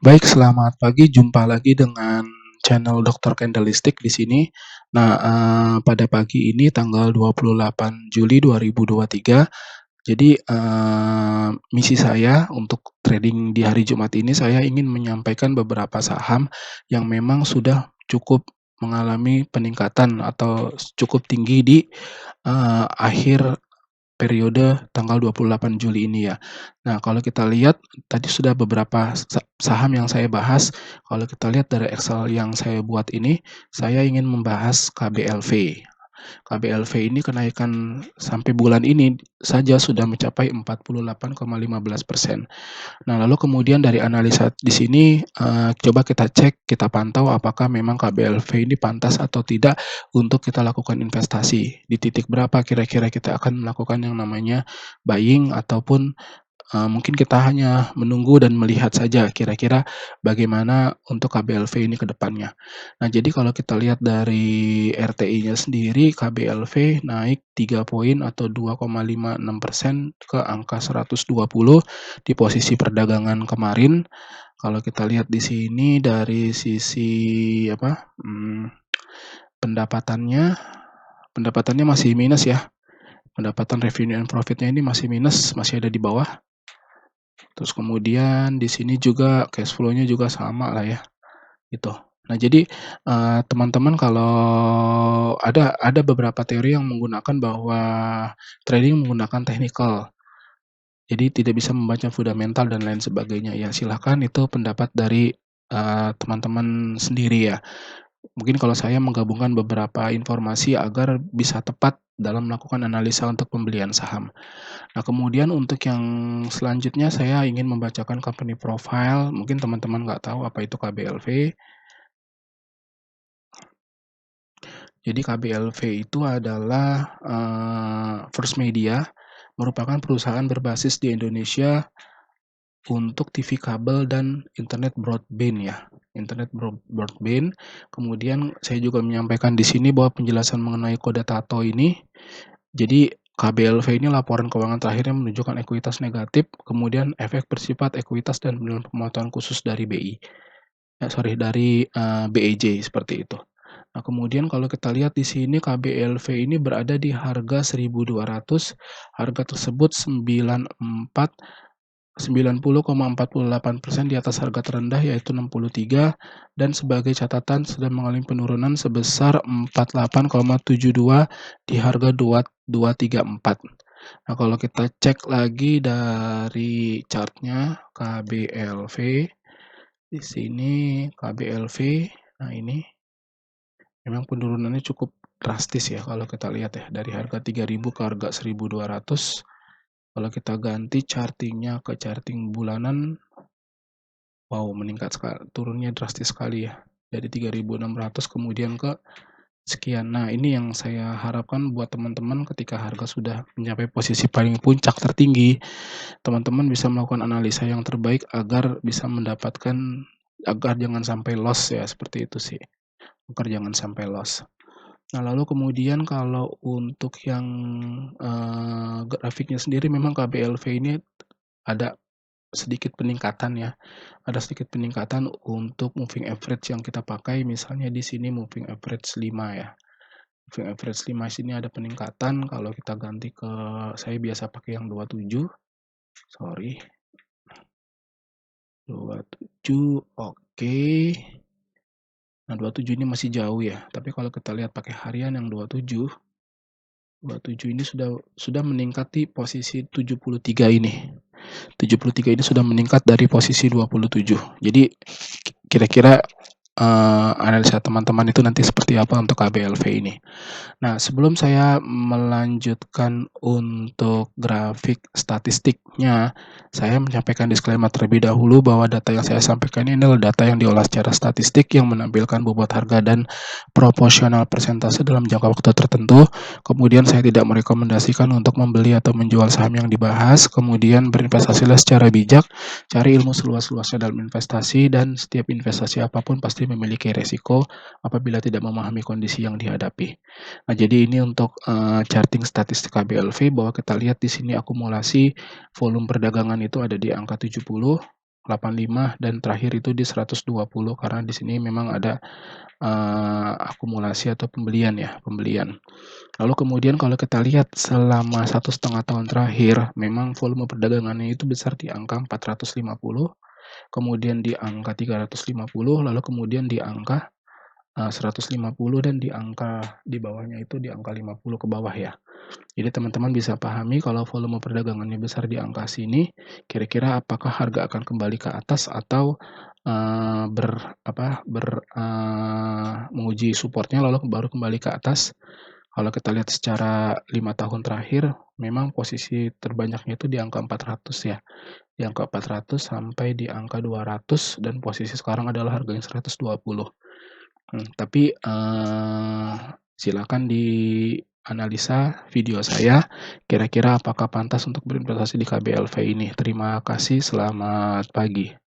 Baik, selamat pagi. Jumpa lagi dengan channel Dokter Candlestick di sini. Nah, pada pagi ini tanggal 28 Juli 2023, jadi, misi saya untuk trading di hari Jumat ini, saya ingin menyampaikan beberapa saham yang memang sudah cukup mengalami peningkatan atau cukup tinggi di, akhir periode tanggal 28 Juli ini ya. Nah, kalau kita lihat tadi sudah beberapa saham yang saya bahas. Kalau kita lihat dari Excel yang saya buat ini, saya ingin membahas KBLV. KBLV ini kenaikan sampai bulan ini saja sudah mencapai 48,15%. Nah, lalu kemudian dari analisa di sini, coba kita cek, kita pantau apakah memang KBLV ini pantas atau tidak untuk kita lakukan investasi. Di titik berapa kira-kira kita akan melakukan yang namanya buying ataupun mungkin kita hanya menunggu dan melihat saja kira-kira bagaimana untuk KBLV ini ke depannya. Nah, jadi kalau kita lihat dari RTI-nya sendiri, KBLV naik 3 poin atau 2,56% ke angka 120 di posisi perdagangan kemarin. Kalau kita lihat di sini dari sisi apa, pendapatannya pendapatannya masih minus ya. Pendapatan revenue and profit-nya ini masih minus, masih ada di bawah. Terus kemudian di sini juga cash flow-nya juga sama lah ya, gitu. Nah jadi, teman-teman kalau ada beberapa teori yang menggunakan bahwa trading menggunakan technical, jadi tidak bisa membaca fundamental dan lain sebagainya. Ya silahkan itu pendapat dari, teman-teman sendiri ya. Mungkin kalau saya menggabungkan beberapa informasi agar bisa tepat dalam melakukan analisa untuk pembelian saham. Nah, kemudian untuk yang selanjutnya saya ingin membacakan company profile, mungkin teman-teman nggak tahu apa itu KBLV. Jadi KBLV itu adalah, First Media, merupakan perusahaan berbasis di Indonesia untuk TV kabel dan internet broadband ya, broadband. Kemudian saya juga menyampaikan di sini bahwa penjelasan mengenai kode TATO ini, jadi KBLV ini laporan keuangan terakhirnya menunjukkan ekuitas negatif, kemudian efek bersifat ekuitas dan pemotongan khusus dari dari, BEJ seperti itu. Nah, kemudian kalau kita lihat di sini KBLV ini berada di harga 1.200, harga tersebut 90,48% di atas harga terendah yaitu 63, dan sebagai catatan sedang mengalami penurunan sebesar 48,72 di harga 2234. Nah, kalau kita cek lagi dari chartnya KBLV, di sini KBLV, nah ini memang penurunannya cukup drastis ya kalau kita lihat ya, dari harga 3.000 ke harga 1.200. Kalau kita ganti charting-nya ke charting bulanan, wow meningkat sekali, turunnya drastis sekali ya, dari 3.600 kemudian ke sekian. Nah, ini yang saya harapkan buat teman-teman ketika harga sudah mencapai posisi paling puncak tertinggi, teman-teman bisa melakukan analisa yang terbaik agar bisa mendapatkan, agar jangan sampai loss ya, seperti itu sih, agar jangan sampai loss. Nah, lalu kemudian kalau untuk yang, grafiknya sendiri memang KBLV ini ada sedikit peningkatan ya, ada sedikit peningkatan untuk moving average yang kita pakai, misalnya di sini moving average 5 ya. Moving average 5 sini ada peningkatan, kalau kita ganti ke, saya biasa pakai yang 27, sorry, 27, oke. Nah, 27 ini masih jauh ya, tapi kalau kita lihat pakai harian yang 27 ini sudah meningkat di posisi 73 ini. 73 ini sudah meningkat dari posisi 27. Jadi kira-kira, analisa teman-teman itu nanti seperti apa untuk KBLV ini. Nah, sebelum saya melanjutkan untuk grafik statistiknya, saya menyampaikan disclaimer terlebih dahulu bahwa data yang saya sampaikan ini adalah data yang diolah secara statistik yang menampilkan bobot harga dan proporsional persentase dalam jangka waktu tertentu. Kemudian saya tidak merekomendasikan untuk membeli atau menjual saham yang dibahas. Kemudian berinvestasilah secara bijak, cari ilmu seluas-luasnya dalam investasi, dan setiap investasi apapun pasti memiliki resiko apabila tidak memahami kondisi yang dihadapi. Nah, jadi ini untuk, charting statistik KBLV bahwa kita lihat di sini akumulasi volume perdagangan itu ada di angka 70. 85 dan terakhir itu di 120 karena di sini memang ada, akumulasi atau pembelian ya, pembelian. Lalu kemudian kalau kita lihat selama 1,5 tahun terakhir, memang volume perdagangannya itu besar di angka 450, kemudian di angka 350, lalu kemudian di angka, 150 dan di angka di bawahnya itu di angka 50 ke bawah ya. Jadi teman-teman bisa pahami kalau volume perdagangannya besar di angka sini, kira-kira apakah harga akan kembali ke atas atau, menguji supportnya lalu baru kembali ke atas. Kalau kita lihat secara 5 tahun terakhir, memang posisi terbanyaknya itu di angka 400 ya, di angka 400 sampai di angka 200 dan posisi sekarang adalah harganya 120. Tapi, silakan dianalisa video saya, kira-kira apakah pantas untuk berinvestasi di KBLV ini. Terima kasih, selamat pagi.